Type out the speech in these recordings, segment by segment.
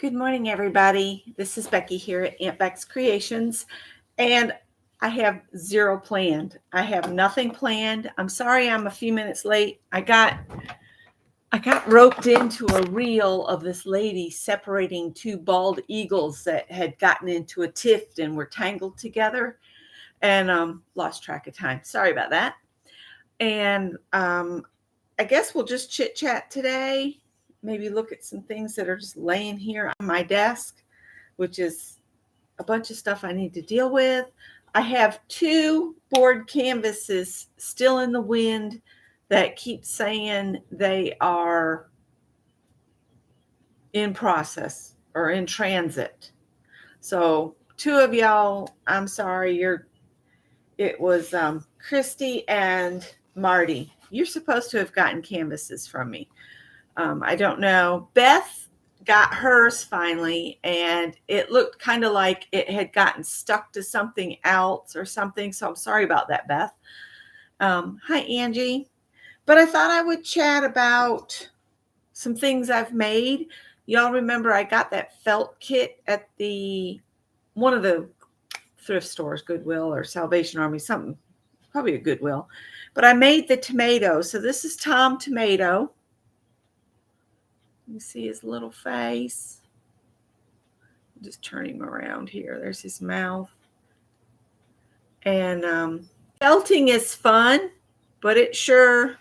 Good morning, everybody. This is Becky here at Aunt Beck's Creations, and I have zero planned. I have nothing planned. I'm sorry I'm a few minutes late. I got roped into a reel of this lady separating two bald eagles that had gotten into a tiff and were tangled together, and lost track of time. Sorry about that. And I guess we'll just chit chat today. Maybe look at some things that are just laying here on my desk, which is a bunch of stuff I need to deal with. I have two board canvases still in the wind that keep saying they are in process or in transit. So two of y'all, I'm sorry, it was Christy and Marty. You're supposed to have gotten canvases from me. I don't know. Beth got hers finally, and it looked kind of like it had gotten stuck to something else or something. So I'm sorry about that, Beth. Hi, Angie. But I thought I would chat about some things I've made. Y'all remember I got that felt kit at one of the thrift stores, Goodwill or Salvation Army, something, probably a Goodwill. But I made the tomato. So this is Tom Tomato. You see his little face. Just turn him around here. There's his mouth. And felting is fun, but it sure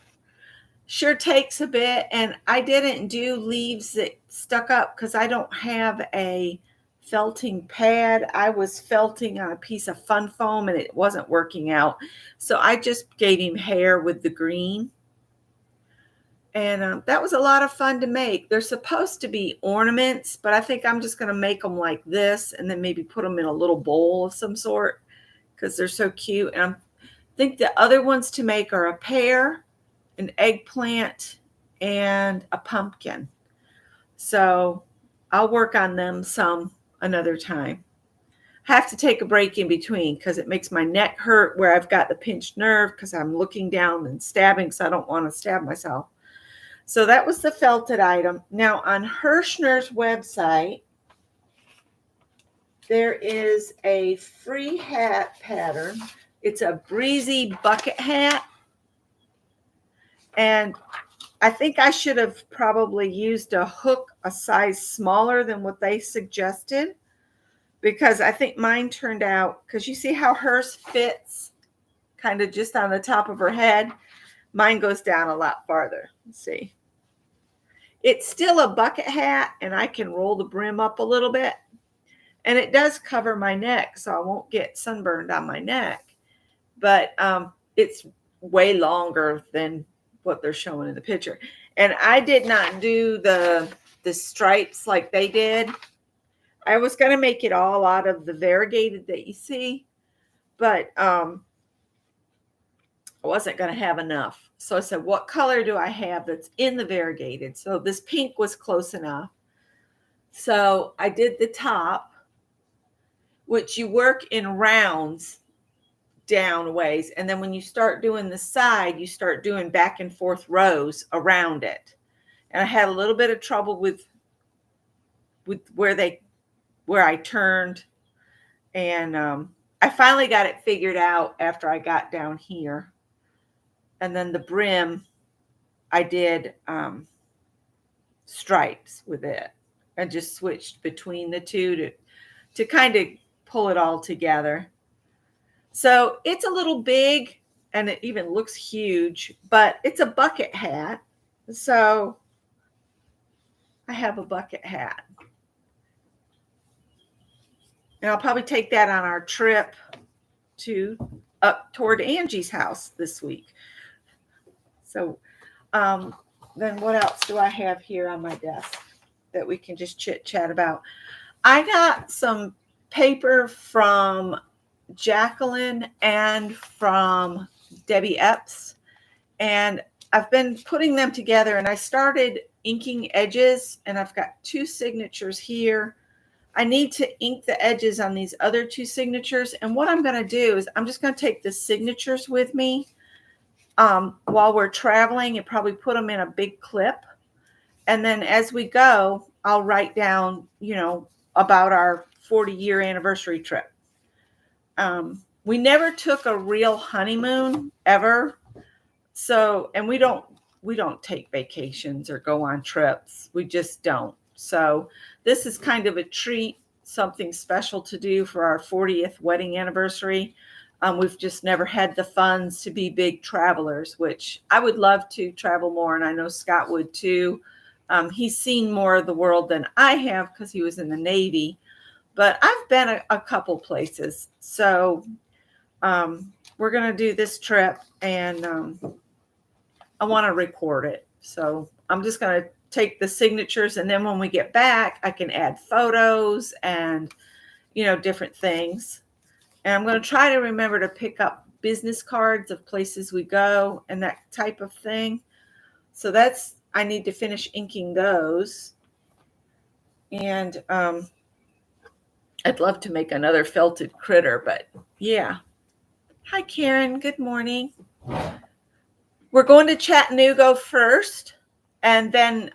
takes a bit. And I didn't do leaves that stuck up because I don't have a felting pad. I was felting on a piece of fun foam and it wasn't working out. So I just gave him hair with the green. And that was a lot of fun to make. They're supposed to be ornaments, but I think I'm just going to make them like this and then maybe put them in a little bowl of some sort because they're so cute. And I think the other ones to make are a pear, an eggplant, and a pumpkin. So I'll work on them some another time. I have to take a break in between because it makes my neck hurt where I've got the pinched nerve because I'm looking down and stabbing, so I don't want to stab myself. So that was the felted item. Now on Hirschner's website, there is a free hat pattern. It's a breezy bucket hat. And I think I should have probably used a hook a size smaller than what they suggested because I think mine turned out, because you see how hers fits kind of just on the top of her head. Mine goes down a lot farther. Let's see. It's still a bucket hat, and I can roll the brim up a little bit. And it does cover my neck, so I won't get sunburned on my neck. But it's way longer than what they're showing in the picture. And I did not do the stripes like they did. I was going to make it all out of the variegated that you see, but I wasn't going to have enough. So I said, what color do I have that's in the variegated? So this pink was close enough. So I did the top, which you work in rounds down ways. And then when you start doing the side, you start doing back and forth rows around it. And I had a little bit of trouble with where I turned. And I finally got it figured out after I got down here. And then the brim, I did stripes with it and just switched between the two to kind of pull it all together. So it's a little big and it even looks huge, but it's a bucket hat. So I have a bucket hat. And I'll probably take that on our trip up toward Angie's house this week. So then what else do I have here on my desk that we can just chit chat about? I got some paper from Jacqueline and from Debbie Epps, and I've been putting them together, and I started inking edges, and I've got two signatures here. I need to ink the edges on these other two signatures, and what I'm going to do is I'm just going to take the signatures with me while we're traveling and probably put them in a big clip. And then as we go, I'll write down, about our 40-year anniversary trip. We never took a real honeymoon ever. So, and we don't take vacations or go on trips. We just don't. So this is kind of a treat, something special to do for our 40th wedding anniversary. We've just never had the funds to be big travelers, which I would love to travel more. And I know Scott would too. He's seen more of the world than I have because he was in the Navy, but I've been a couple places. So we're going to do this trip, and I want to record it. So I'm just going to take the signatures, and then when we get back, I can add photos and, different things. And I'm going to try to remember to pick up business cards of places we go and that type of thing. So I need to finish inking those. And I'd love to make another felted critter, but yeah. Hi, Karen. Good morning. We're going to Chattanooga first, and then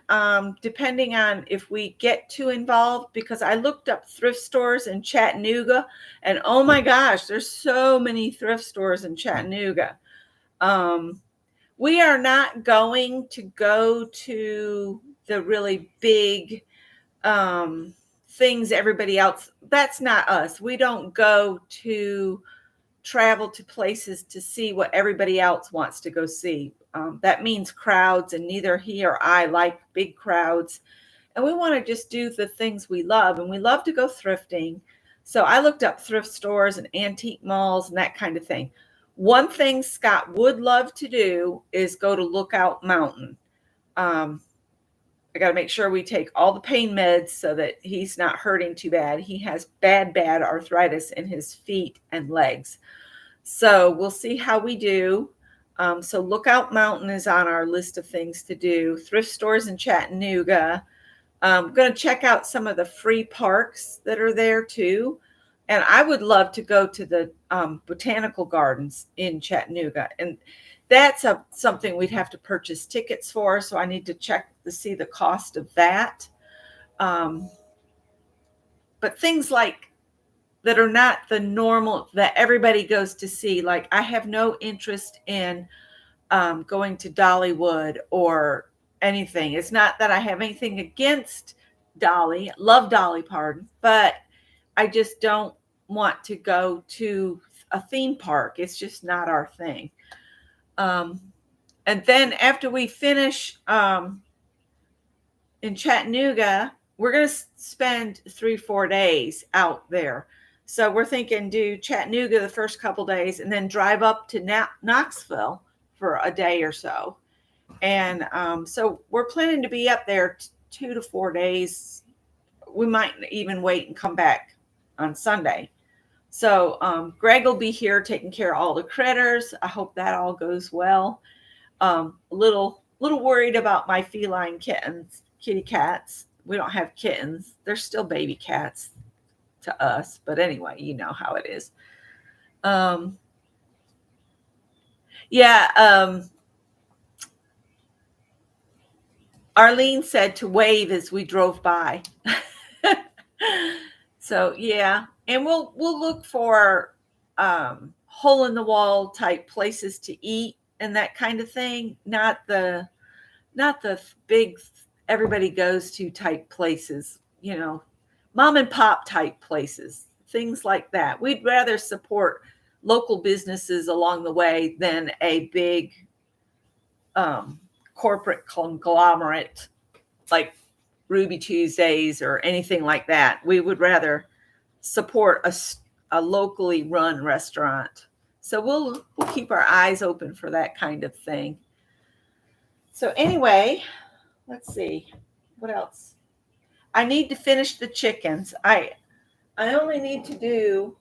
depending on if we get too involved, because I looked up thrift stores in Chattanooga, and oh my gosh, there's so many thrift stores in Chattanooga. We are not going to go to the really big things everybody else. That's not us. We don't go to travel to places to see what everybody else wants to go see. That means crowds, and neither he or I like big crowds. And we want to just do the things we love, and we love to go thrifting. So I looked up thrift stores and antique malls and that kind of thing. One thing Scott would love to do is go to Lookout Mountain. I got to make sure we take all the pain meds so that he's not hurting too bad. He has bad arthritis in his feet and legs. So we'll see how we do. So Lookout Mountain is on our list of things to do. Thrift stores in Chattanooga. I'm going to check out some of the free parks that are there too. And I would love to go to the botanical gardens in Chattanooga. And that's something we'd have to purchase tickets for. So I need to check to see the cost of that. But things like that are not the normal that everybody goes to see. Like I have no interest in going to Dollywood or anything. It's not that I have anything against Dolly, love Dolly Parton, but I just don't want to go to a theme park. It's just not our thing. And then after we finish in Chattanooga, we're going to spend 3-4 days out there. So we're thinking do Chattanooga the first couple days and then drive up to Knoxville for a day or so. And so we're planning to be up there 2 to 4 days. We might even wait and come back on Sunday. So Greg will be here taking care of all the critters. I hope that all goes well. A little worried about my feline kitty cats. We don't have kittens. They're still baby cats to us. But anyway, you know how it is. Arlene said to wave as we drove by. So yeah, and we'll look for hole in the wall type places to eat and that kind of thing. Not the big everybody goes to type places, mom and pop type places, things like that. We'd rather support local businesses along the way than a big corporate conglomerate like Ruby Tuesdays or anything like that. We would rather support a locally run restaurant. So we'll keep our eyes open for that kind of thing. So anyway, let's see what else. I need to finish the chickens. I only need to do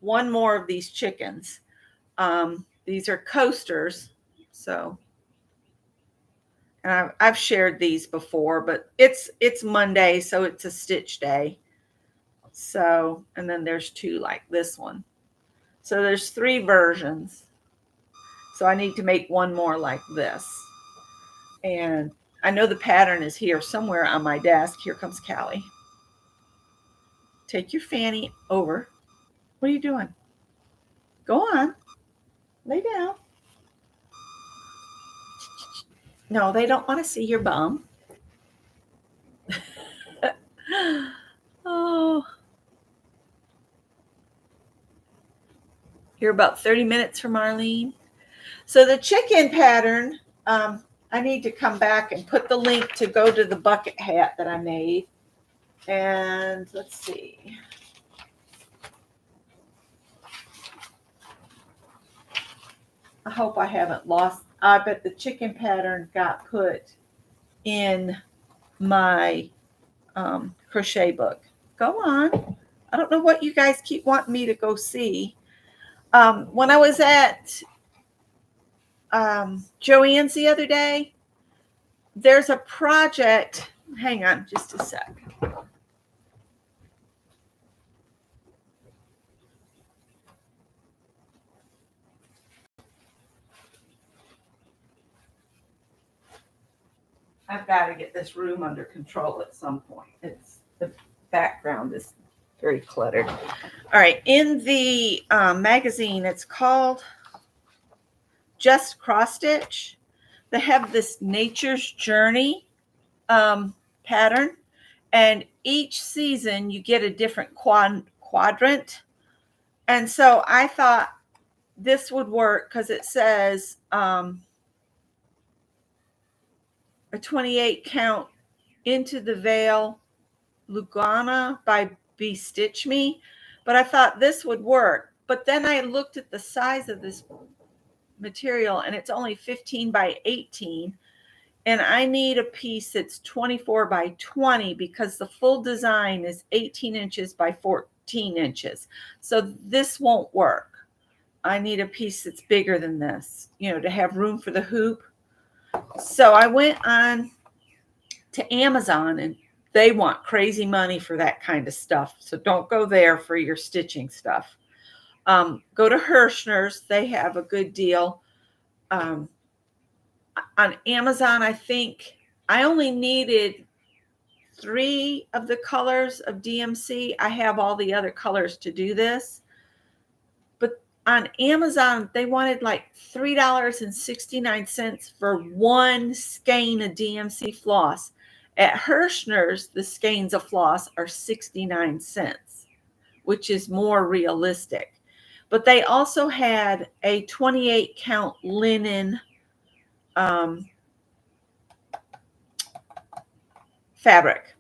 one more of these chickens. These are coasters. So, and I've shared these before, but it's Monday, so it's a stitch day. So, and then there's 2 like this one. So there's 3 versions. So I need to make one more like this. And I know the pattern is here somewhere on my desk. Here comes Callie. Take your fanny over. What are you doing? Go on. Lay down. No, they don't want to see your bum. Oh. You're about 30 minutes from Marlene. So the chicken pattern, I need to come back and put the link to go to the bucket hat that I made. And let's see. I hope I haven't lost. I bet the chicken pattern got put in my crochet book. Go on. I don't know what you guys keep wanting me to go see. When I was at Joann's the other day, there's a project. Hang on just a sec. I've got to get this room under control at some point. It's the background is very cluttered. All right, in the magazine, it's called Just Cross Stitch. They have this Nature's Journey pattern, and each season you get a different quadrant. And so I thought this would work because it says a 28 count Into the Veil Lugana by Be Stitch Me, but I thought this would work. But then I looked at the size of this material and it's only 15 by 18, and I need a piece that's 24 by 20 because the full design is 18 inches by 14 inches. So this won't work. I need a piece that's bigger than this, to have room for the hoop. So I went on to Amazon, and they want crazy money for that kind of stuff. So don't go there for your stitching stuff. Go to Hirschner's. They have a good deal. On Amazon, I think I only needed 3 of the colors of DMC. I have all the other colors to do this. But on Amazon, they wanted like $3.69 for one skein of DMC floss. At Hirschner's, the skeins of floss are 69 cents, which is more realistic. But they also had a 28 count linen fabric.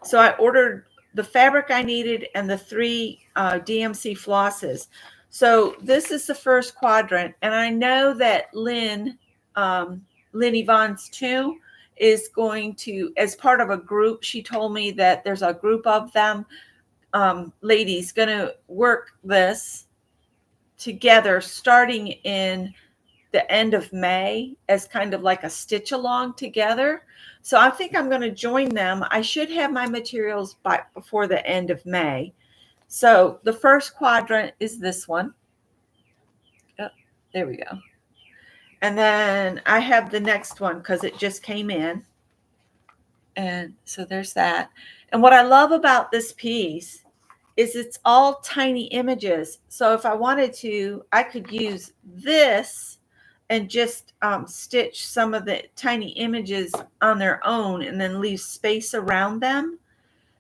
So I ordered the fabric I needed and the 3 DMC flosses. So this is the first quadrant, and I know that Lynn Yvonne's too is going to, as part of a group, she told me that there's a group of them, ladies, going to work this together starting in the end of May as kind of like a stitch along together. So I think I'm going to join them. I should have my materials before the end of May. So the first quadrant is this one. Oh, there we go. And then I have the next one because it just came in. And so there's that. And what I love about this piece is it's all tiny images. So if I wanted to, I could use this and just stitch some of the tiny images on their own and then leave space around them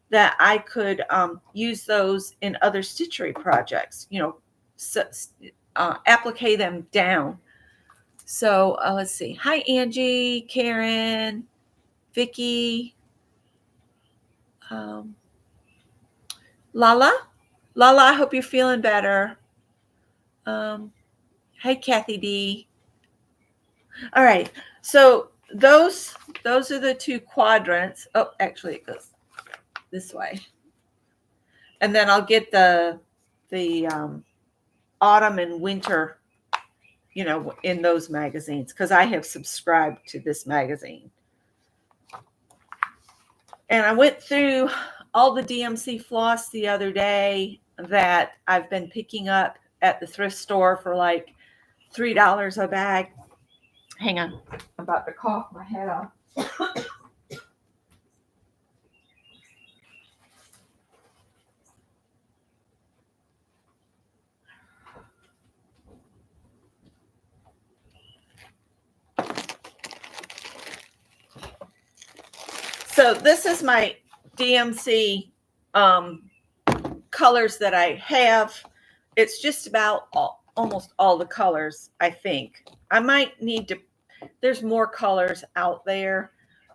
that I could use those in other stitchery projects, applique them down. So let's see. Hi, Angie, Karen, Vicky, Lala, I hope you're feeling better. Hi, Kathy D. All right, so those are the 2 quadrants. Oh, actually, it goes this way, and then I'll get the autumn and winter, in those magazines because I have subscribed to this magazine. And I went through all the DMC floss the other day that I've been picking up at the thrift store for like $3 a bag. Hang on, I'm about to cough my head off. So this is my DMC colors that I have. It's just about almost all the colors, I think. I might need to, there's more colors out there,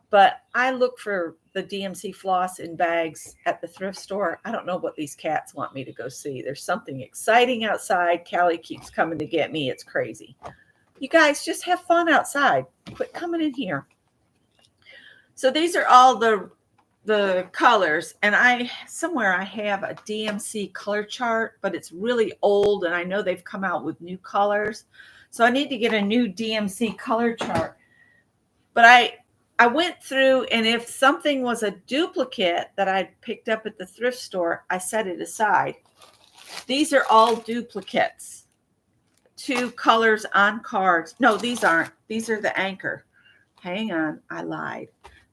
but I look for the DMC floss in bags at the thrift store. I don't know what these cats want me to go see. There's something exciting outside. Callie keeps coming to get me. It's crazy. You guys just have fun outside. Quit coming in here. So these are all the colors, and I have a DMC color chart, but it's really old, and I know they've come out with new colors, so I need to get a new DMC color chart. But I went through, and if something was a duplicate that I picked up at the thrift store, I set it aside. These are all duplicates. 2 colors on cards. No, these aren't. These are the anchor. Hang on, I lied.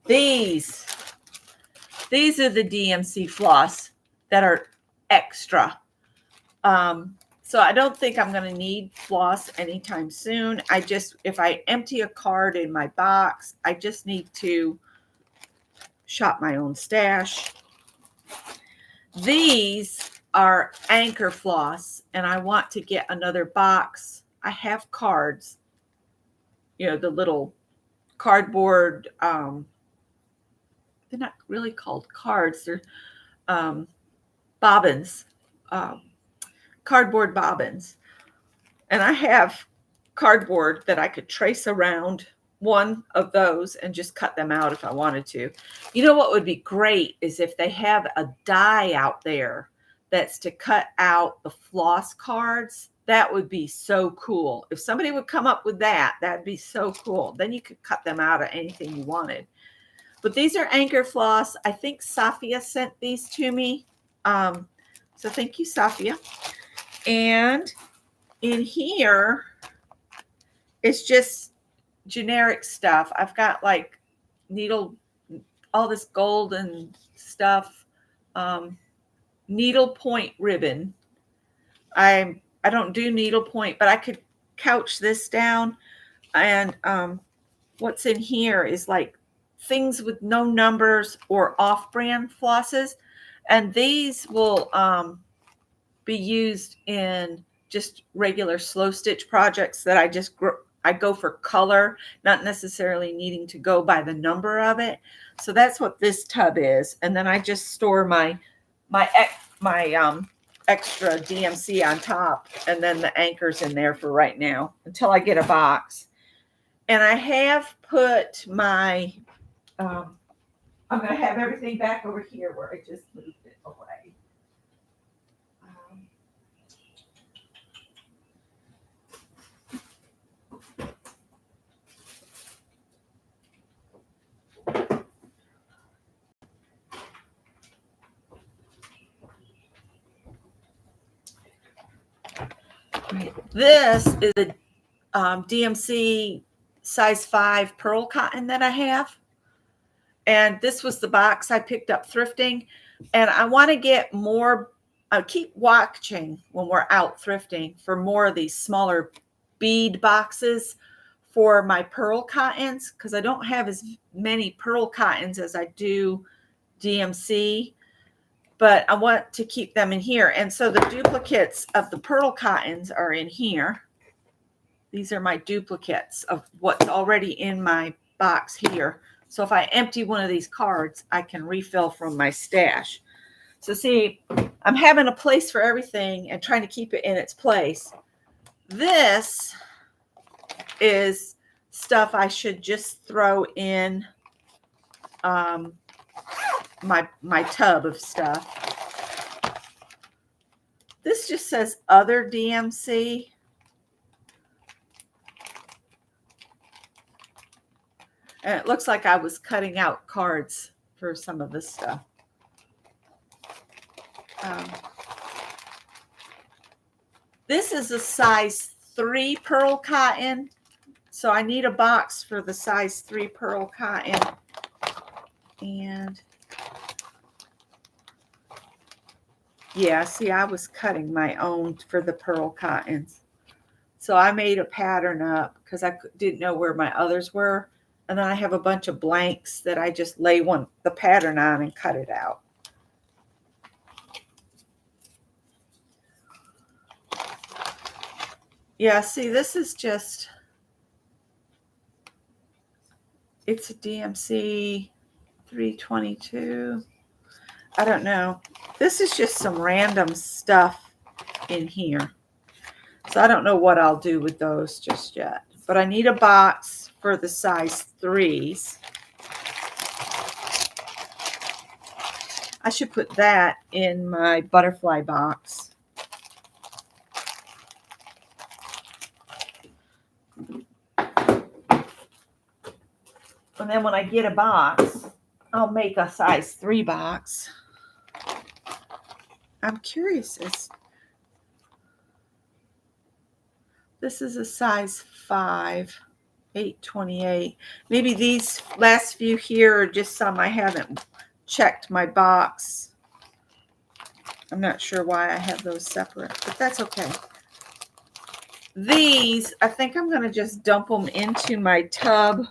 These are the DMC floss that are extra. So I don't think I'm going to need floss anytime soon. If I empty a card in my box, I just need to shop my own stash. These are anchor floss, and I want to get another box. I have cards, the little cardboard, they're not really called cards. They're bobbins, cardboard bobbins. And I have cardboard that I could trace around one of those and just cut them out if I wanted to. You know what would be great is if they have a die out there that's to cut out the floss cards. That would be so cool. If somebody would come up with that, that'd be so cool. Then you could cut them out of anything you wanted. But these are anchor floss. I think Safia sent these to me. So thank you, Safia. And in here, it's just generic stuff. I've got like all this golden stuff, needle point ribbon. I don't do needle point, but I could couch this down. And what's in here is like things with no numbers or off-brand flosses, and these will be used in just regular slow stitch projects that I go for color, not necessarily needing to go by the number of it. So that's what this tub is, and then I just store my extra DMC on top, and then the anchors in there for right now until I get a box. And I have put my I'm going to have everything back over here where I just moved it away. This is a DMC size 5 pearl cotton that I have. And this was the box I picked up thrifting. And I want to get more. I keep watching when we're out thrifting for more of these smaller bead boxes for my pearl cottons, because I don't have as many pearl cottons as I do DMC. But I want to keep them in here. And so the duplicates of the pearl cottons are in here. These are my duplicates of what's already in my box here. So if I empty one of these cards, I can refill from my stash. So see, I'm having a place for everything and trying to keep it in its place. This is stuff I should just throw in my tub of stuff. This just says other DMC. And it looks like I was cutting out cards for some of this stuff. This is a size 3 pearl cotton. So I need a box for the size 3 pearl cotton. And yeah, see, I was cutting my own for the pearl cottons. So I made a pattern up because I didn't know where my others were. And then I have a bunch of blanks that I just lay the pattern on and cut it out. Yeah, see, this is just, it's a DMC 322. I don't know. This is just some random stuff in here. So I don't know what I'll do with those just yet. But I need a box for the size 3s. I should put that in my butterfly box. And then when I get a box, I'll make a size 3 box. I'm curious. This is a size 5, 828. Maybe these last few here are just some I haven't checked my box. I'm not sure why I have those separate, but that's okay. These, I think I'm going to just dump them into my tub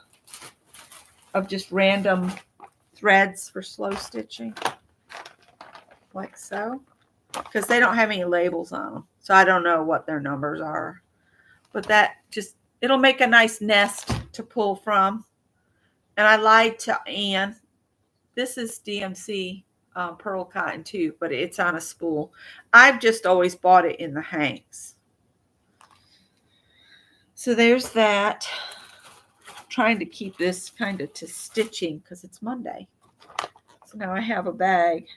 of just random threads for slow stitching, like so, because they don't have any labels on them, so I don't know what their numbers are. But that just, it'll make a nice nest to pull from. And I lied to Anne. This is DMC pearl cotton too, but it's on a spool. I've just always bought it in the hanks. So there's that. I'm trying to keep this kind of to stitching because it's Monday. So now I have a bag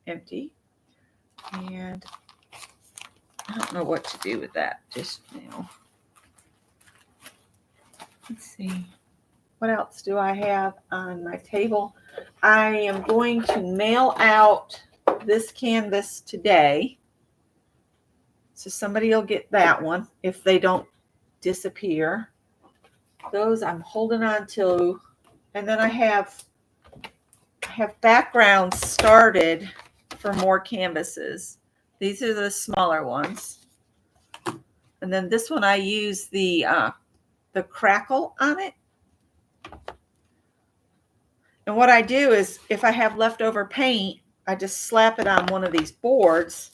empty. And I don't know what to do with that just now. Let's see. What else do I have on my table? I am going to mail out this canvas today. So somebody will get that one if they don't disappear. Those I'm holding on to. And then I have backgrounds started for more canvases. These are the smaller ones. And then this one I use the crackle on it. And what I do is if I have leftover paint, I just slap it on one of these boards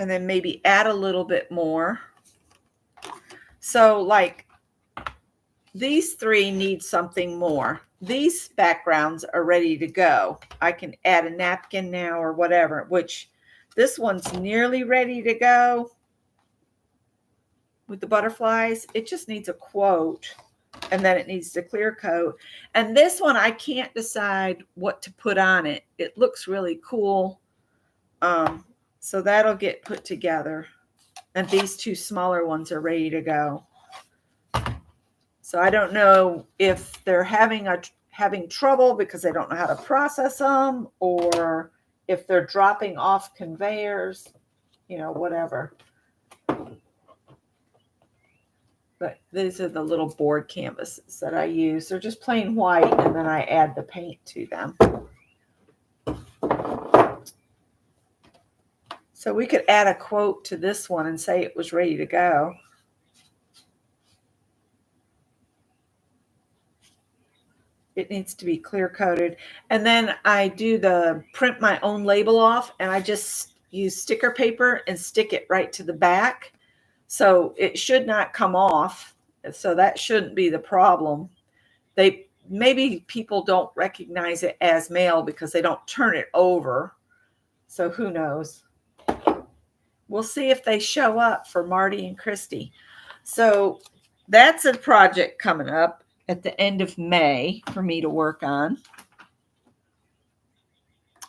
and then maybe add a little bit more. So like these 3 need something more. These backgrounds are ready to go. I can add a napkin now or whatever, which this one's nearly ready to go with the butterflies. It just needs a quote and then it needs to clear coat. And this one, I can't decide what to put on it. It looks really cool. So that'll get put together. And these 2 smaller ones are ready to go. So I don't know if they're having trouble because they don't know how to process them, or if they're dropping off conveyors, whatever. But these are the little board canvases that I use. They're just plain white, and then I add the paint to them. So we could add a quote to this one and say it was ready to go. It needs to be clear coated. And then I do print my own label off, and I just use sticker paper and stick it right to the back. So it should not come off. So that shouldn't be the problem. Maybe people don't recognize it as mail because they don't turn it over. So who knows? We'll see if they show up for Marty and Christy. So that's a project coming up at the end of May for me to work on.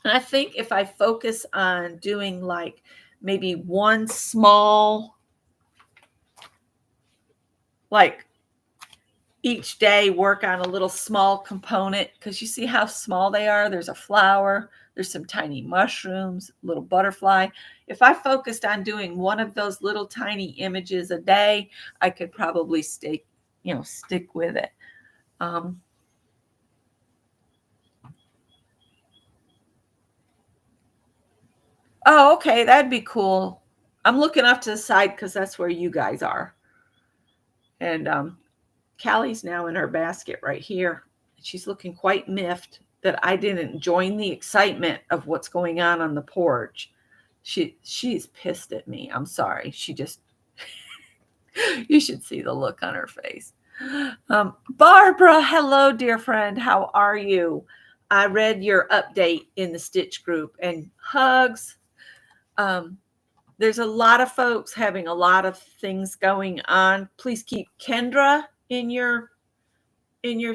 And I think if I focus on doing like maybe one small, like each day work on a little small component, because you see how small they are. There's a flower, there's some tiny mushrooms, little butterfly. If I focused on doing one of those little tiny images a day, I could probably stick with it. Oh, okay, that'd be cool. I'm looking off to the side because that's where you guys are. And Callie's now in her basket right here. She's looking quite miffed that I didn't join the excitement of what's going on the porch. She's pissed at me. I'm sorry. She just you should see the look on her face. Barbara, hello, dear friend. How are you? I read your update in the Stitch group, and hugs. There's a lot of folks having a lot of things going on. Please keep Kendra in your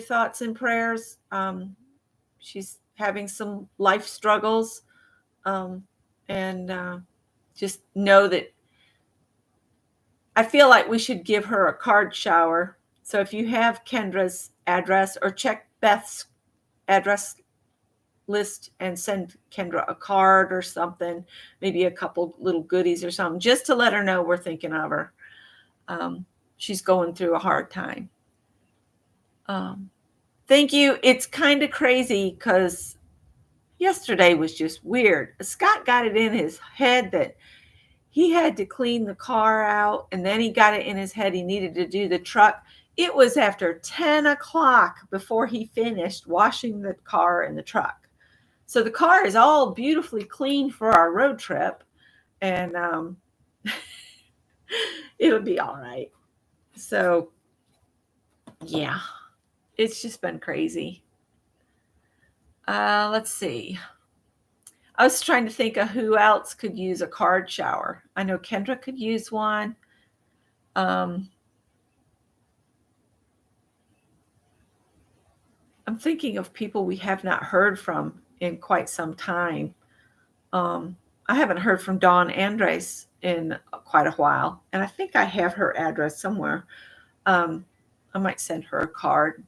thoughts and prayers. She's having some life struggles, and just know that I feel like we should give her a card shower. So if you have Kendra's address, or check Beth's address list and send Kendra a card or something, maybe a couple little goodies or something, just to let her know we're thinking of her. She's going through a hard time. Thank you. It's kind of crazy because yesterday was just weird. Scott got it in his head that he had to clean the car out, and then he got it in his head he needed to do the truck. It was after 10 o'clock before he finished washing the car and the truck. So the car is all beautifully clean for our road trip, and it'll be all right. So, yeah, it's just been crazy. Let's see. I was trying to think of who else could use a card shower. I know Kendra could use one. I'm thinking of people we have not heard from in quite some time. I haven't heard from Dawn Andres in quite a while, and I think I have her address somewhere. I might send her a card.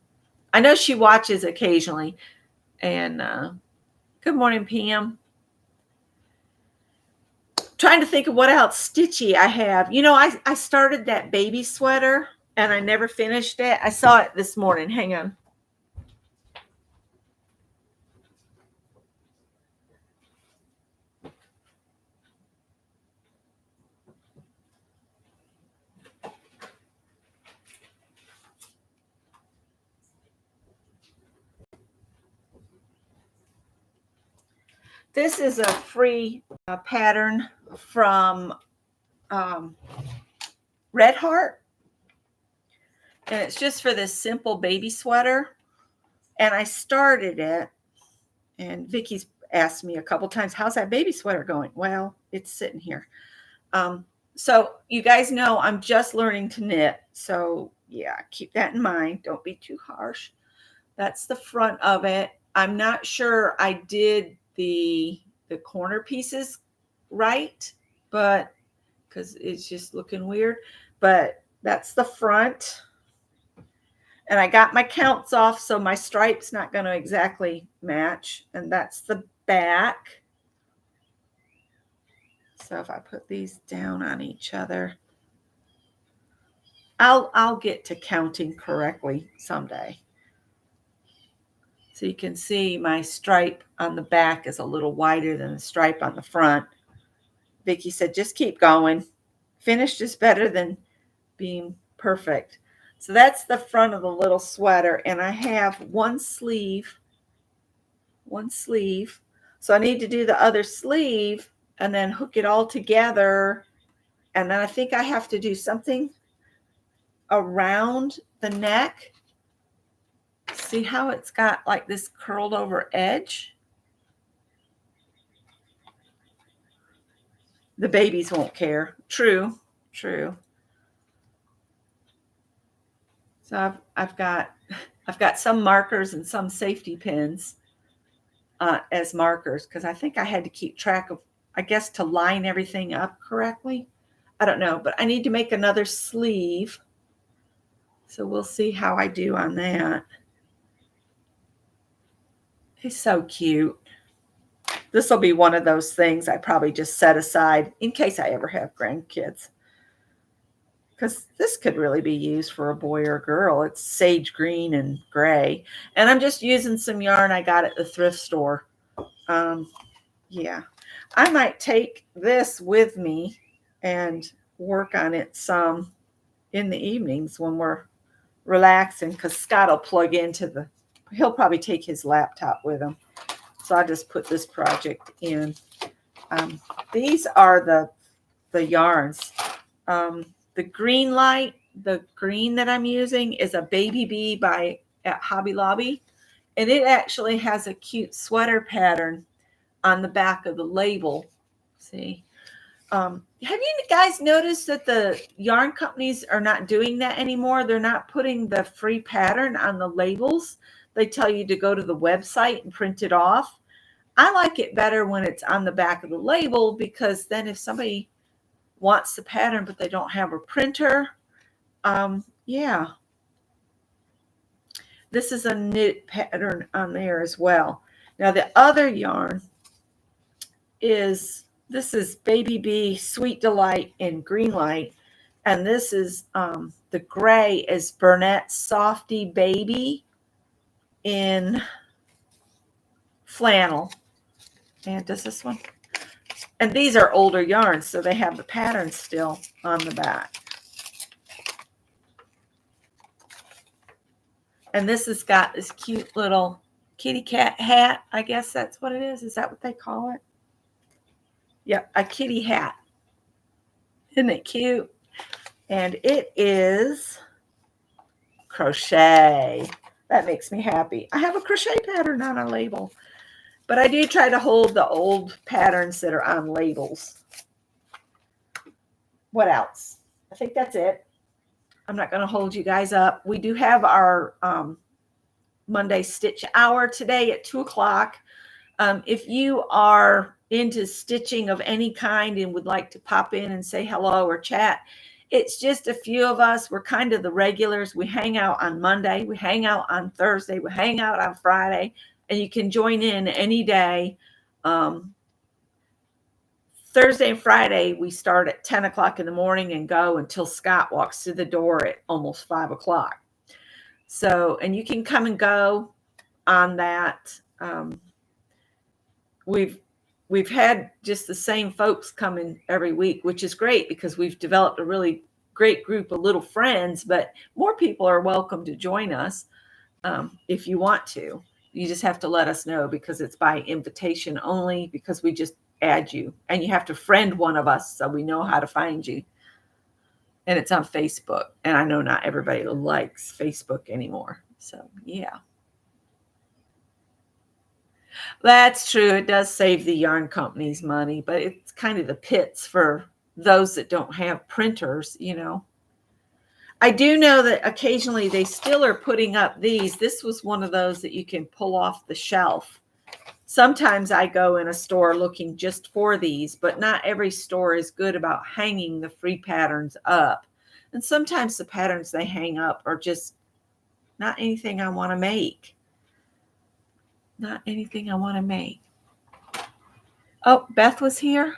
I know she watches occasionally. And good morning, Pam. Trying to think of what else stitchy I have. I started that baby sweater and I never finished it. I saw it this morning. Hang on. This is a free pattern from Red Heart. And it's just for this simple baby sweater. And I started it. And Vicky's asked me a couple times, how's that baby sweater going? Well, it's sitting here. So you guys know I'm just learning to knit. So yeah, keep that in mind. Don't be too harsh. That's the front of it. I'm not sure I did the corner pieces right, but because it's just looking weird. But that's the front. And I got my counts off, so my stripe's not going to exactly match. And that's the back. So if I put these down on each other, I'll get to counting correctly someday. So you can see my stripe on the back is a little wider than the stripe on the front. Vicki said, just keep going. Finished is better than being perfect. So that's the front of the little sweater. And I have one sleeve. So I need to do the other sleeve and then hook it all together. And then I think I have to do something around the neck. See how it's got like this curled over edge? The babies won't care. True. So I've got some markers and some safety pins as markers, because I think I had to keep track of, I guess, to line everything up correctly. I don't know, but I need to make another sleeve. So we'll see how I do on that. He's so cute. This will be one of those things I probably just set aside in case I ever have grandkids. Because this could really be used for a boy or a girl. It's sage green and gray. And I'm just using some yarn I got at the thrift store. Yeah. I might take this with me and work on it some in the evenings when we're relaxing, because Scott will plug into he'll probably take his laptop with him. So I just put this project in. These are the yarns. The green light, the green that I'm using is a Baby Bee at Hobby Lobby. And it actually has a cute sweater pattern on the back of the label. See? Have you guys noticed that the yarn companies are not doing that anymore? They're not putting the free pattern on the labels. They tell you to go to the website and print it off. I like it better when it's on the back of the label, because then if somebody wants the pattern but they don't have a printer, yeah. This is a knit pattern on there as well. Now the other yarn this is Baby Bee Sweet Delight in green light, and this is the gray is Burnett Softy Baby in flannel. And does this one? And these are older yarns, so they have the pattern still on the back. And this has got this cute little kitty cat hat. I guess that's what it is. Is that what they call it? Yep, a kitty hat. Isn't it cute? And it is crochet. That makes me happy. I have a crochet pattern on a label. But I do try to hold the old patterns that are on labels. What else? I think that's it. I'm not going to hold you guys up. We do have our Monday Stitch Hour today at 2 o'clock. If you are into stitching of any kind and would like to pop in and say hello or chat, it's just a few of us. We're kind of the regulars. We hang out on Monday. We hang out on Thursday. We hang out on Friday. And you can join in any day. Thursday and Friday, we start at 10 o'clock in the morning and go until Scott walks through the door at almost 5 o'clock. So, and you can come and go on that. We've had just the same folks coming every week, which is great because we've developed a really great group of little friends, but more people are welcome to join us if you want to. You just have to let us know, because it's by invitation only, because we just add you and you have to friend one of us so we know how to find you. And it's on Facebook. And I know not everybody likes Facebook anymore. So, yeah. That's true. It does save the yarn companies money, but it's kind of the pits for those that don't have printers, you know. I do know that occasionally they still are putting up these. This was one of those that you can pull off the shelf. Sometimes I go in a store looking just for these, but not every store is good about hanging the free patterns up. And sometimes the patterns they hang up are just not anything I want to make. Not anything I want to make. Oh, Beth was here.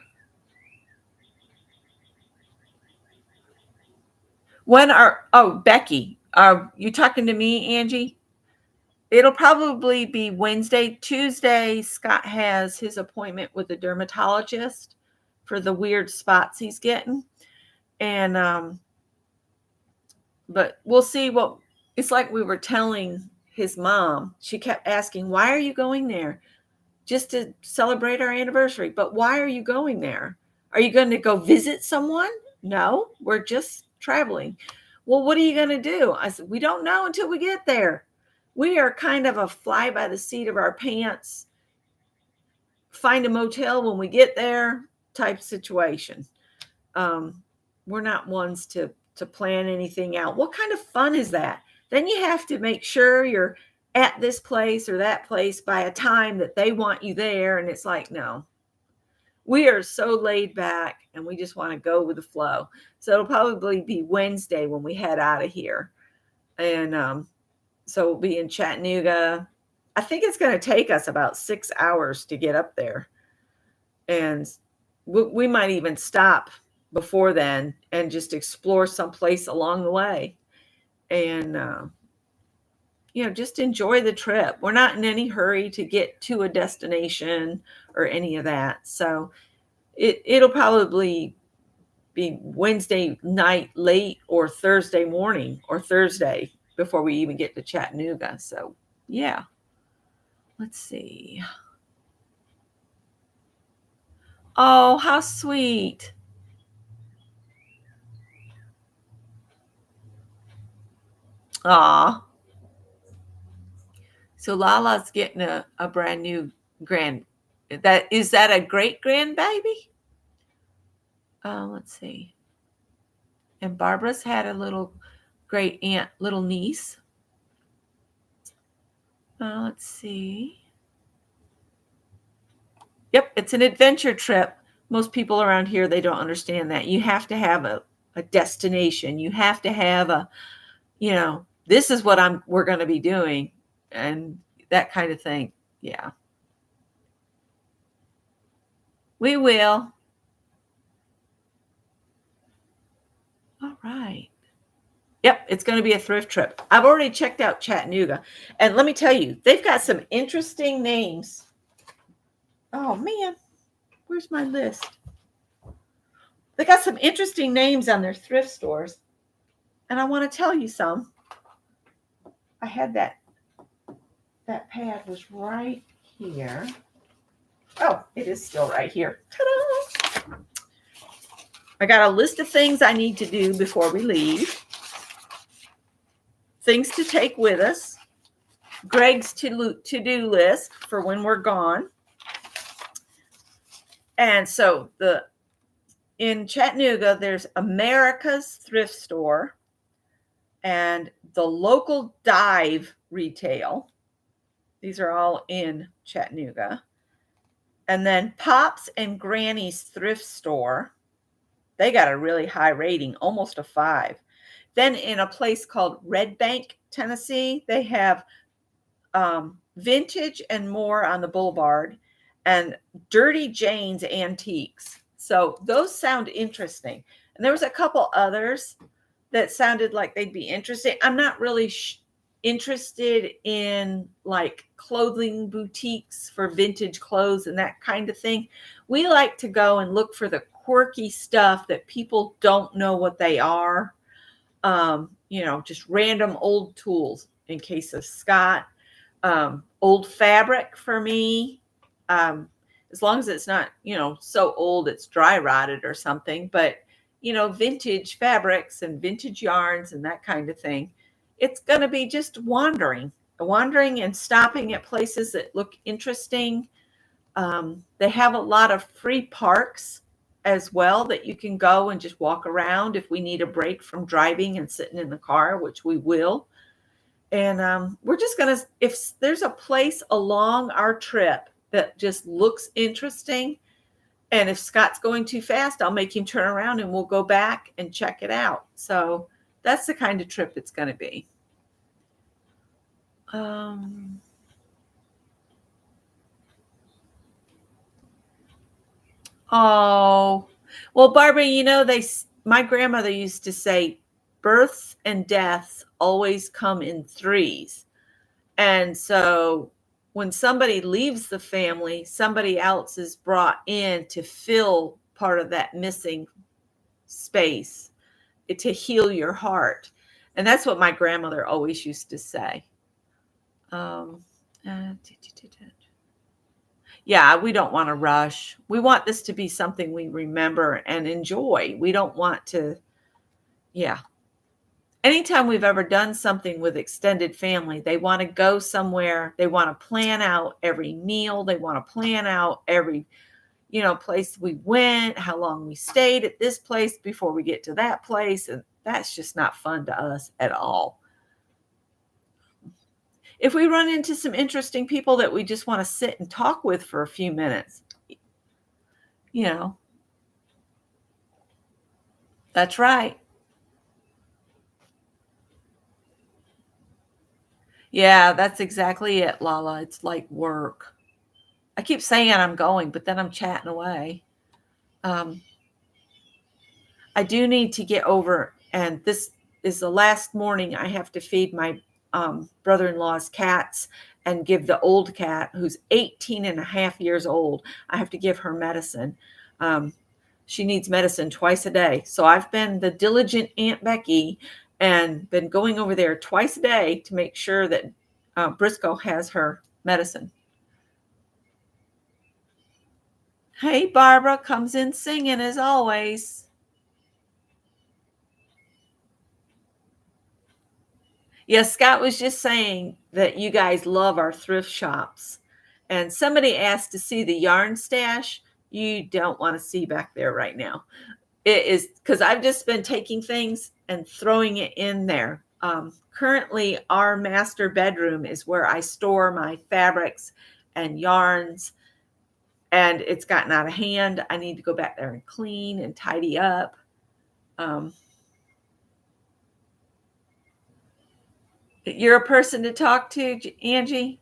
Becky, are you talking to me, Angie? It'll probably be Wednesday. Tuesday, Scott has his appointment with a dermatologist for the weird spots he's getting. And, but we'll see what it's like. We were telling his mom, she kept asking, why are you going there? Just to celebrate our anniversary. But why are you going there? Are you going to go visit someone? No, we're just traveling. Well, what are you going to do? I said, we don't know until we get there. We are kind of a fly by the seat of our pants, find a motel when we get there type situation. We're not ones to plan anything out. What kind of fun is that? Then you have to make sure you're at this place or that place by a time that they want you there. And it's like, no, we are so laid back and we just want to go with the flow. So it'll probably be Wednesday when we head out of here. And so we'll be in Chattanooga. I think it's going to take us about 6 hours to get up there. And we might even stop before then and just explore someplace along the way. And, just enjoy the trip. We're not in any hurry to get to a destination or any of that. So it'll probably be Wednesday night late or Thursday morning or Thursday before we even get to Chattanooga. So, yeah. Let's see. Oh, how sweet. Aw. So Lala's getting a brand new is that a great grandbaby? Let's see. And Barbara's had a little great aunt, little niece. Let's see. Yep, it's an adventure trip. Most people around here, they don't understand that. You have to have a destination. You have to have this is what we're going to be doing, and that kind of thing. Yeah. We will. All right. Yep, it's going to be a thrift trip. I've already checked out Chattanooga. And let me tell you, they've got some interesting names. Oh, man. Where's my list? They got some interesting names on their thrift stores. And I want to tell you some. I had that pad was right here. Oh, it is still right here. Ta-da! I got a list of things I need to do before we leave. Things to take with us. Greg's to-do list for when we're gone. And so in Chattanooga, there's America's Thrift Store and the Local Dive Retail. These are all in Chattanooga. And then Pops and Granny's Thrift Store. They got a really high rating, almost a 5. Then in a place called Red Bank, Tennessee, they have Vintage and More on the Boulevard and Dirty Jane's Antiques. So those sound interesting. And there was a couple others that sounded like they'd be interesting. I'm not really interested in like clothing boutiques for vintage clothes and that kind of thing. We like to go and look for the quirky stuff that people don't know what they are. Just random old tools in case of Scott. Old fabric for me. As long as it's not, so old it's dry rotted or something, but vintage fabrics and vintage yarns and that kind of thing. It's going to be just wandering and stopping at places that look interesting. They have a lot of free parks as well that you can go and just walk around if we need a break from driving and sitting in the car, which we will. And we're just going to, if there's a place along our trip that just looks interesting, and if Scott's going too fast, I'll make him turn around and we'll go back and check it out. So that's the kind of trip it's going to be. Oh, well, Barbara, my grandmother used to say, births and deaths always come in threes. And so when somebody leaves the family, somebody else is brought in to fill part of that missing space, to heal your heart. And that's what my grandmother always used to say. Yeah, we don't want to rush. We want this to be something we remember and enjoy. We don't want to, Anytime we've ever done something with extended family, they want to go somewhere. They want to plan out every meal. They want to plan out every, place we went, how long we stayed at this place before we get to that place. And that's just not fun to us at all. If we run into some interesting people that we just want to sit and talk with for a few minutes, that's right. Yeah, that's exactly it, Lala. It's like work. I keep saying I'm going, but then I'm chatting away. Um, I do need to get over, and this is the last morning I have to feed my brother-in-law's cats and give the old cat, who's 18 and a half years old, I have to give her medicine. Um, she needs medicine twice a day. So I've been the diligent Aunt Becky and been going over there twice a day to make sure that Briscoe has her medicine. Hey, Barbara comes in singing as always. Yes, Scott was just saying that you guys love our thrift shops. And somebody asked to see the yarn stash. You don't want to see back there right now. It is because I've just been taking things and throwing it in there. Currently, our master bedroom is where I store my fabrics and yarns, and it's gotten out of hand. I need to go back there and clean and tidy up. Um, you're a person to talk to, Angie?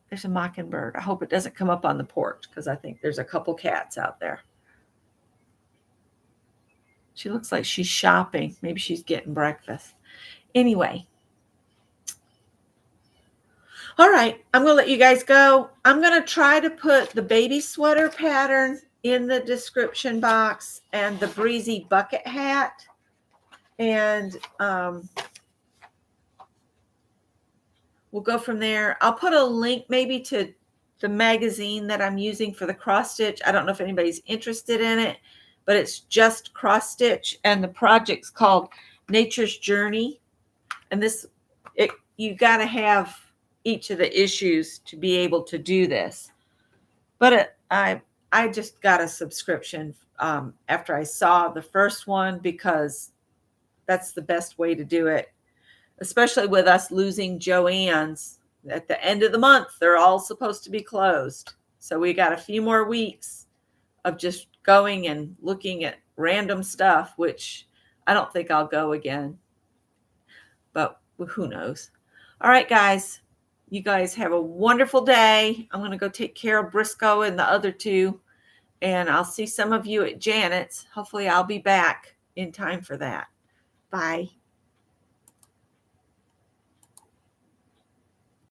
There's a mockingbird. I hope it doesn't come up on the porch because I think there's a couple cats out there. She looks like she's shopping. Maybe she's getting breakfast. Anyway. All right. I'm going to let you guys go. I'm going to try to put the baby sweater pattern in the description box and the breezy bucket hat. And we'll go from there. I'll put a link maybe to the magazine that I'm using for the cross stitch. I don't know if anybody's interested in it, but it's just cross stitch, and the project's called Nature's Journey. And you got to have each of the issues to be able to do this. But I just got a subscription after I saw the first one because that's the best way to do it, especially with us losing Joann's at the end of the month. They're all supposed to be closed. So we got a few more weeks of just going and looking at random stuff, which I don't think I'll go again. But who knows? All right, guys. You guys have a wonderful day. I'm going to go take care of Briscoe and the other two. And I'll see some of you at Janet's. Hopefully I'll be back in time for that. Bye.